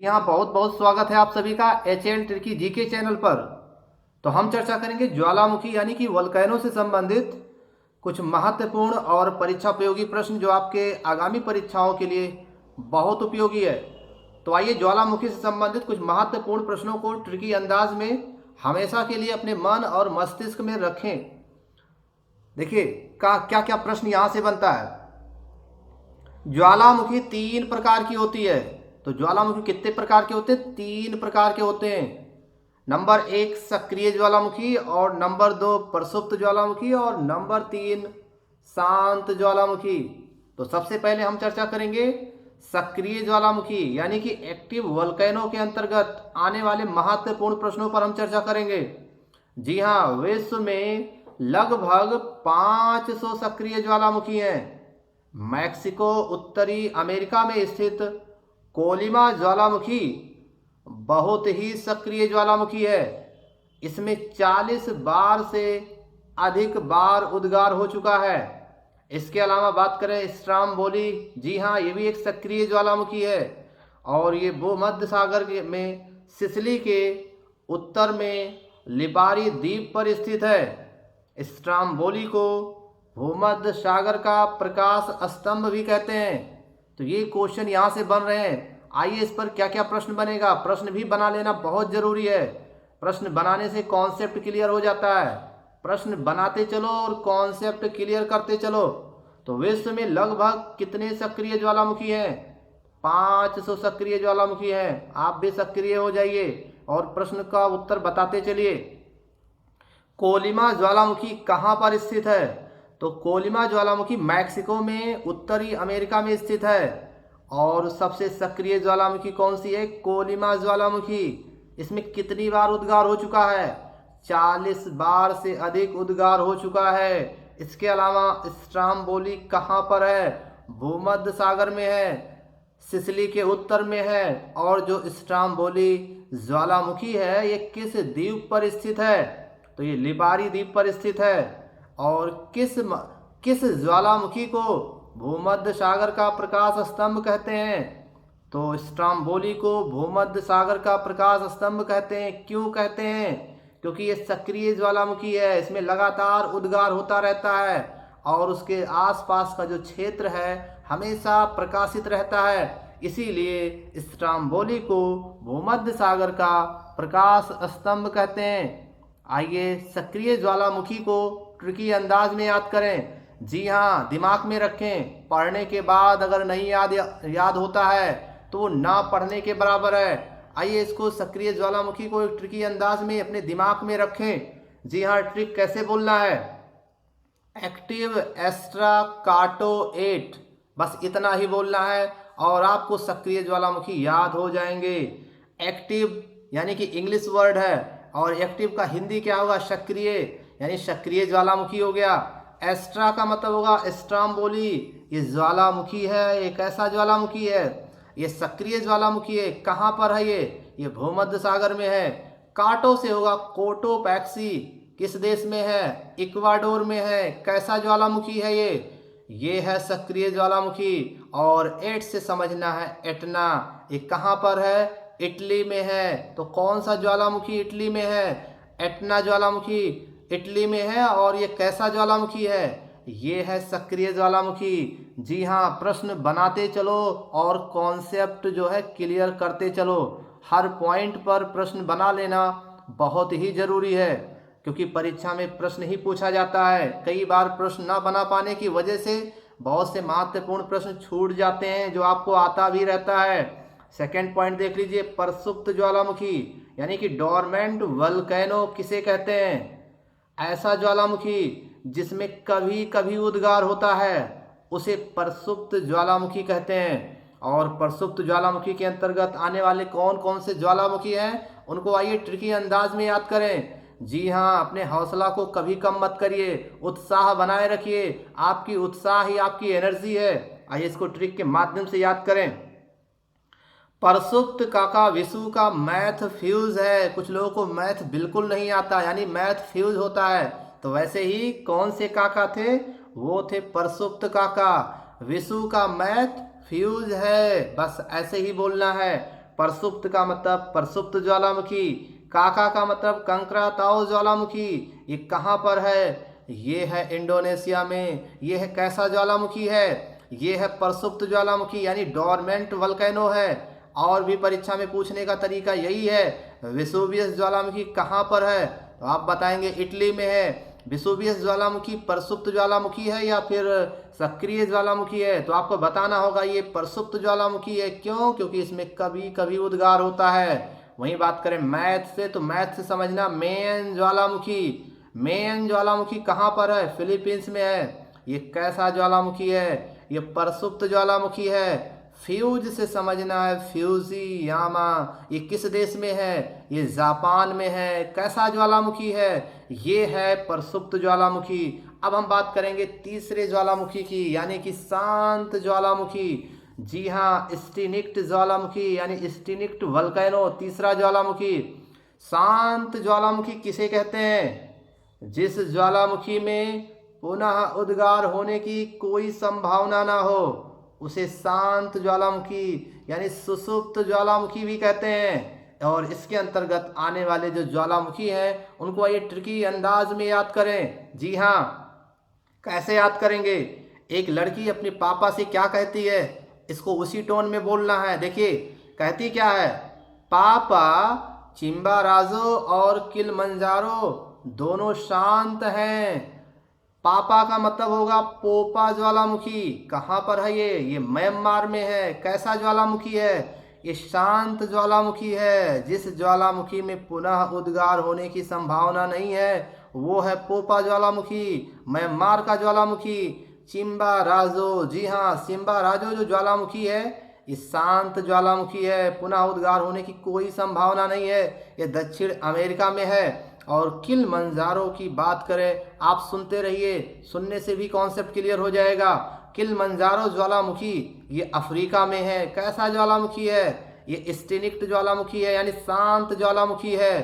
यहाँ बहुत बहुत स्वागत है आप सभी का H N tricky GK channel पर। तो हम चर्चा करेंगे ज्वालामुखी यानी कि वोल्केनो से संबंधित कुछ महत्वपूर्ण और परीक्षा उपयोगी प्रश्न जो आपके आगामी परीक्षाओं के लिए बहुत उपयोगी है। तो आइए ज्वालामुखी से संबंधित कुछ महत्वपूर्ण प्रश्नों को ट्रिकी अंदाज में हमेशा के लिए अपने मन और मस्तिष्क में रखें। देखिए क्या क्या प्रश्न यहाँ से बनता है। ज्वालामुखी तीन प्रकार की होती है। तो ज्वालामुखी कितने प्रकार के होते हैं? तीन प्रकार के होते हैं। नंबर एक सक्रिय ज्वालामुखी, और नंबर दो प्रसुप्त ज्वालामुखी, और नंबर तीन शांत ज्वालामुखी। तो सबसे पहले हम चर्चा करेंगे सक्रिय ज्वालामुखी यानी कि एक्टिव वोल्केनो के अंतर्गत आने वाले महत्वपूर्ण प्रश्नों पर हम चर्चा करेंगे। जी हाँ, विश्व में लगभग 500 सक्रिय ज्वालामुखी हैं। मैक्सिको उत्तरी अमेरिका में स्थित कोलिमा ज्वालामुखी बहुत ही सक्रिय ज्वालामुखी है। इसमें 40 बार से अधिक बार उद्गार हो चुका है। इसके अलावा बात करें स्ट्राम्बोली, जी हाँ, ये भी एक सक्रिय ज्वालामुखी है और ये भूमध्य सागर में सिसिली के उत्तर में लिबारी द्वीप पर स्थित है। स्ट्राम्बोली को भूमध्य सागर का प्रकाश स्तंभ भी कहते हैं। तो ये क्वेश्चन यहाँ से बन रहे हैं। आइए इस पर क्या क्या प्रश्न बनेगा, प्रश्न भी बना लेना बहुत जरूरी है। प्रश्न बनाने से कॉन्सेप्ट क्लियर हो जाता है। प्रश्न बनाते चलो और कॉन्सेप्ट क्लियर करते चलो। तो विश्व में लगभग कितने सक्रिय ज्वालामुखी हैं? 500 सक्रिय ज्वालामुखी हैं। आप भी सक्रिय हो जाइए और प्रश्न का उत्तर बताते चलिए। कोलिमा ज्वालामुखी कहाँ पर स्थित है? तो कोलिमा ज्वालामुखी मैक्सिको में उत्तरी अमेरिका में स्थित है। और सबसे सक्रिय ज्वालामुखी कौन सी है? कोलिमा ज्वालामुखी। इसमें कितनी बार उद्गार हो चुका है? 40 बार से अधिक उद्गार हो चुका है। इसके अलावा स्ट्राम्बोली कहाँ पर है? भूमध्य सागर में है, सिसिली के उत्तर में है। और जो स्ट्राम्बोली ज्वालामुखी है ये किस द्वीप पर स्थित है? तो ये लिबारी द्वीप पर स्थित है। और किस ज्वालामुखी को भूमध्य सागर का प्रकाश स्तंभ कहते हैं? तो स्ट्राम्बोली को भूमध्य सागर का प्रकाश स्तंभ कहते हैं। क्यों कहते हैं? क्योंकि ये सक्रिय ज्वालामुखी है, इसमें लगातार उद्गार होता रहता है और उसके आसपास का जो क्षेत्र है हमेशा प्रकाशित रहता है। इसीलिए स्ट्राम्बोली को भूमध्य सागर का प्रकाश स्तंभ कहते हैं। आइए सक्रिय ज्वालामुखी को ट्रिकी अंदाज में याद करें। जी हाँ, दिमाग में रखें। पढ़ने के बाद अगर नहीं याद होता है तो वो ना पढ़ने के बराबर है। आइए इसको सक्रिय ज्वालामुखी को एक ट्रिकी अंदाज में अपने दिमाग में रखें। जी हाँ, ट्रिक कैसे बोलना है? एक्टिव एस्ट्रा काटो 8, बस इतना ही बोलना है और आपको सक्रिय ज्वालामुखी याद हो जाएंगे। एक्टिव यानी कि इंग्लिश वर्ड है और एक्टिव का हिंदी क्या होगा? सक्रिय, यानी सक्रिय ज्वालामुखी हो गया। एस्ट्रा का मतलब होगा स्ट्राम्बोली, ये ज्वालामुखी है, एक ऐसा ज्वालामुखी है, ये सक्रिय ज्वालामुखी है। कहाँ पर है ये भूमध्य सागर में है। काटो से होगा कोटोपैक्सी, किस देश में है? इक्वाडोर में है। कैसा ज्वालामुखी है ये है सक्रिय ज्वालामुखी। और एट से समझना है एटना, ये कहाँ पर है? इटली में है। तो कौन सा ज्वालामुखी इटली में है? एटना ज्वालामुखी इटली में है। और ये कैसा ज्वालामुखी है? ये है सक्रिय ज्वालामुखी। जी हाँ, प्रश्न बनाते चलो और कॉन्सेप्ट जो है क्लियर करते चलो। हर पॉइंट पर प्रश्न बना लेना बहुत ही जरूरी है क्योंकि परीक्षा में प्रश्न ही पूछा जाता है। कई बार प्रश्न ना बना पाने की वजह से बहुत से महत्वपूर्ण प्रश्न छूट जाते हैं जो आपको आता भी रहता है। सेकेंड पॉइंट देख लीजिए, प्रसुप्त ज्वालामुखी यानी कि डोरमेंट वल्केनो किसे कहते हैं? ऐसा ज्वालामुखी जिसमें कभी कभी उद्गार होता है उसे प्रसुप्त ज्वालामुखी कहते हैं। और प्रसुप्त ज्वालामुखी के अंतर्गत आने वाले कौन कौन से ज्वालामुखी हैं उनको आइए ट्रिकी अंदाज में याद करें। जी हाँ, अपने हौसला को कभी कम मत करिए, उत्साह बनाए रखिए। आपकी उत्साह ही आपकी एनर्जी है। आइए इसको ट्रिक के माध्यम से याद करें। प्रसुप्त काका विशु का मैथ फ्यूज है। कुछ लोगों को मैथ बिल्कुल नहीं आता यानी मैथ फ्यूज होता है। तो वैसे ही कौन से काका थे? वो थे प्रसुप्त काका। विशु का मैथ फ्यूज है, बस ऐसे ही बोलना है। प्रसुप्त का मतलब प्रसुप्त ज्वालामुखी, काका का मतलब कंकराताओ ज्वालामुखी। ये कहाँ पर है? ये है इंडोनेशिया में। ये है कैसा ज्वालामुखी है? ये है प्रसुप्त ज्वालामुखी यानी डोरमेंट वल्केनो है। और भी परीक्षा में पूछने का तरीका यही है। वेसुवियस ज्वालामुखी कहाँ पर है? तो आप बताएंगे इटली में है। वेसुवियस ज्वालामुखी प्रसुप्त ज्वालामुखी है या फिर सक्रिय ज्वालामुखी है? तो आपको बताना होगा ये प्रसुप्त ज्वालामुखी है। क्यों? क्योंकि इसमें कभी कभी उद्गार होता है। वहीं बात करें मैथ से, तो मैथ से समझना मेन ज्वालामुखी। मेन ज्वालामुखी कहाँ पर है? फिलीपींस में है। ये कैसा ज्वालामुखी है? ये प्रसुप्त ज्वालामुखी है। फ्यूज से समझना है, फ्यूजियामा। ये किस देश में है? ये जापान में है। कैसा ज्वालामुखी है? ये है प्रसुप्त ज्वालामुखी। अब हम बात करेंगे तीसरे ज्वालामुखी की, यानी कि शांत ज्वालामुखी। जी हाँ, स्टिनिक्ट ज्वालामुखी यानी स्टिनिक्ट वल्केनो, तीसरा ज्वालामुखी। शांत ज्वालामुखी किसे कहते हैं? जिस ज्वालामुखी में पुनः उद्गार होने की कोई संभावना ना हो उसे शांत ज्वालामुखी यानी सुषुप्त ज्वालामुखी भी कहते हैं। और इसके अंतर्गत आने वाले जो ज्वालामुखी हैं उनको ये ट्रिकी अंदाज में याद करें। जी हाँ, कैसे याद करेंगे? एक लड़की अपने पापा से क्या कहती है, इसको उसी टोन में बोलना है। देखिए कहती क्या है, पापा चिम्बाराजो और किलमंजारो दोनों शांत हैं। पापा का मतलब होगा पोपा ज्वालामुखी। कहाँ पर है ये म्यांमार में है। कैसा ज्वालामुखी है? ये शांत ज्वालामुखी है। जिस ज्वालामुखी में पुनः उद्गार होने की संभावना नहीं है वो है पोपा ज्वालामुखी, म्यांमार का ज्वालामुखी। चिम्बाराजो, जी हाँ, चिम्बाराजो जो ज्वालामुखी है ये शांत ज्वालामुखी है, पुनः उद्गार होने की कोई संभावना नहीं है। ये दक्षिण अमेरिका में है। और किलमंजारो की बात करें, आप सुनते रहिए, सुनने से भी कॉन्सेप्ट क्लियर हो जाएगा। किलमंजारो ज्वालामुखी ये अफ्रीका में है। कैसा ज्वालामुखी है? ये स्टेनिक्ट ज्वालामुखी है यानी शांत ज्वालामुखी है।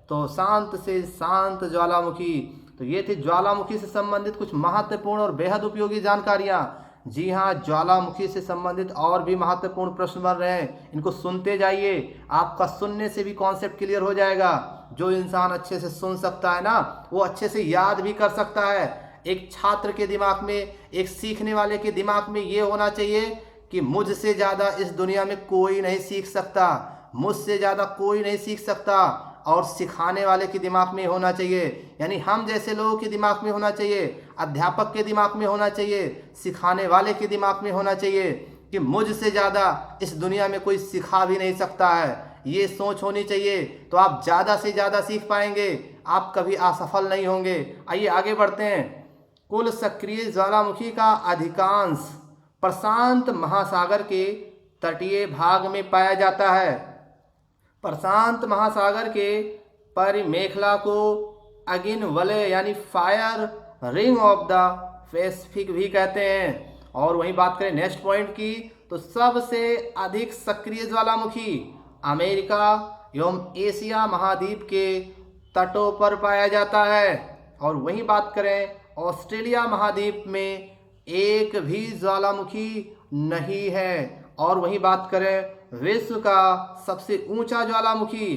तो शांत से शांत ज्वालामुखी। तो ये थी ज्वालामुखी से संबंधित कुछ महत्वपूर्ण और बेहद उपयोगी जानकारियाँ। जी हाँ, ज्वालामुखी से संबंधित और भी महत्वपूर्ण प्रश्न बन रहे हैं, इनको सुनते जाइए। आपका सुनने से भी कॉन्सेप्ट क्लियर हो जाएगा। जो इंसान अच्छे से सुन सकता है ना वो अच्छे से याद भी कर सकता है। एक छात्र के दिमाग में, एक सीखने वाले के दिमाग में ये होना चाहिए कि मुझसे ज़्यादा इस दुनिया में कोई नहीं सीख सकता, मुझसे ज़्यादा कोई नहीं सीख सकता। और सिखाने वाले के दिमाग में होना चाहिए, यानी हम जैसे लोगों के दिमाग में होना चाहिए, अध्यापक के दिमाग में होना चाहिए, सिखाने वाले के दिमाग में होना चाहिए कि मुझसे ज़्यादा इस दुनिया में कोई सिखा भी नहीं सकता है। ये सोच होनी चाहिए, तो आप ज़्यादा से ज़्यादा सीख पाएंगे, आप कभी असफल नहीं होंगे। आइए आगे बढ़ते हैं। कुल सक्रिय ज्वालामुखी का अधिकांश प्रशांत महासागर के तटीय भाग में पाया जाता है। प्रशांत महासागर के परिमेखला को अगिन वलय यानी fire ring of the Pacific भी कहते हैं। और वहीं बात करें नेक्स्ट पॉइंट की, तो सबसे अधिक सक्रिय ज्वालामुखी अमेरिका एवं एशिया महाद्वीप के तटों पर पाया जाता है। और वहीं बात करें ऑस्ट्रेलिया महाद्वीप में एक भी ज्वालामुखी नहीं है। और वहीं बात करें विश्व का सबसे ऊंचा ज्वालामुखी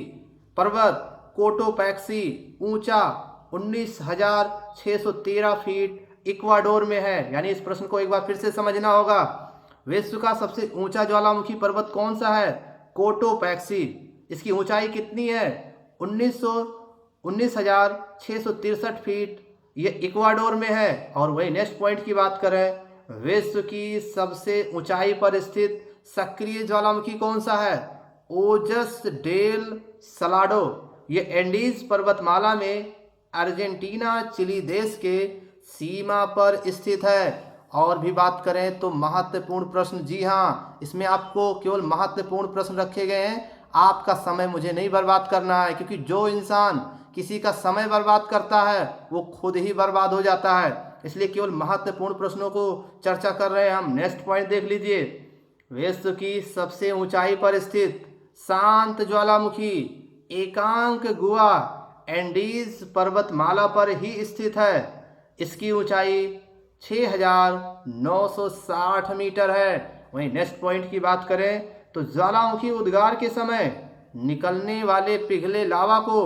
पर्वत कोटोपैक्सी, ऊंचा 19,613 फीट, इक्वाडोर में है। यानी इस प्रश्न को एक बार फिर से समझना होगा। विश्व का सबसे ऊंचा ज्वालामुखी पर्वत कौन सा है? कोटोपैक्सी। इसकी ऊंचाई कितनी है? 19,663 फीट। ये इक्वाडोर में है। और वही नेक्स्ट पॉइंट की बात करें, विश्व की सबसे ऊंचाई पर स्थित सक्रिय ज्वालामुखी कौन सा है? ओजस डेल सलाडो। ये एंडीज पर्वतमाला में अर्जेंटीना चिली देश के सीमा पर स्थित है। और भी बात करें तो महत्वपूर्ण प्रश्न, जी हाँ, इसमें आपको केवल महत्वपूर्ण प्रश्न रखे गए हैं। आपका समय मुझे नहीं बर्बाद करना है, क्योंकि जो इंसान किसी का समय बर्बाद करता है वो खुद ही बर्बाद हो जाता है। इसलिए केवल महत्वपूर्ण प्रश्नों को चर्चा कर रहे हैं हम। नेक्स्ट पॉइंट देख लीजिए। विश्व की सबसे ऊंचाई पर स्थित शांत ज्वालामुखी एकांक गुआ एंडीज पर्वतमाला पर ही स्थित है। इसकी ऊंचाई 6,960 मीटर है। वहीं नेक्स्ट पॉइंट की बात करें तो ज्वालामुखी उद्गार के समय निकलने वाले पिघले लावा को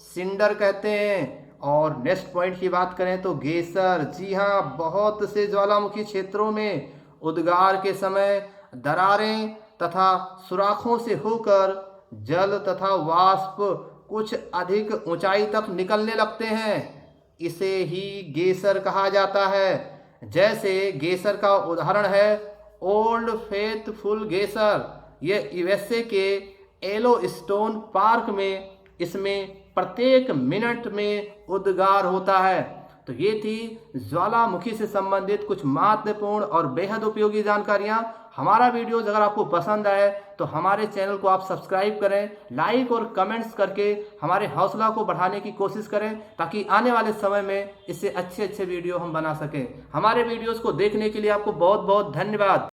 सिंडर कहते हैं। और नेक्स्ट पॉइंट की बात करें तो गेसर। जी हाँ, बहुत से ज्वालामुखी क्षेत्रों में उद्गार के समय दरारें तथा सुराखों से होकर जल तथा वाष्प कुछ अधिक ऊंचाई तक निकलने लगते हैं। इसे ही गेसर कहा जाता है। जैसे गेसर का उदाहरण है ओल्ड फेथफुल गेसर। यह यूएसए के येलोस्टोन पार्क में इसमें प्रत्येक मिनट में उद्गार होता है। तो ये थी ज्वालामुखी से संबंधित कुछ महत्वपूर्ण और बेहद उपयोगी जानकारियाँ। हमारा वीडियोज अगर आपको पसंद आए तो हमारे चैनल को आप सब्सक्राइब करें, लाइक और कमेंट्स करके हमारे हौसला को बढ़ाने की कोशिश करें, ताकि आने वाले समय में इससे अच्छे अच्छे वीडियो हम बना सकें। हमारे वीडियोज़ को देखने के लिए आपको बहुत बहुत धन्यवाद।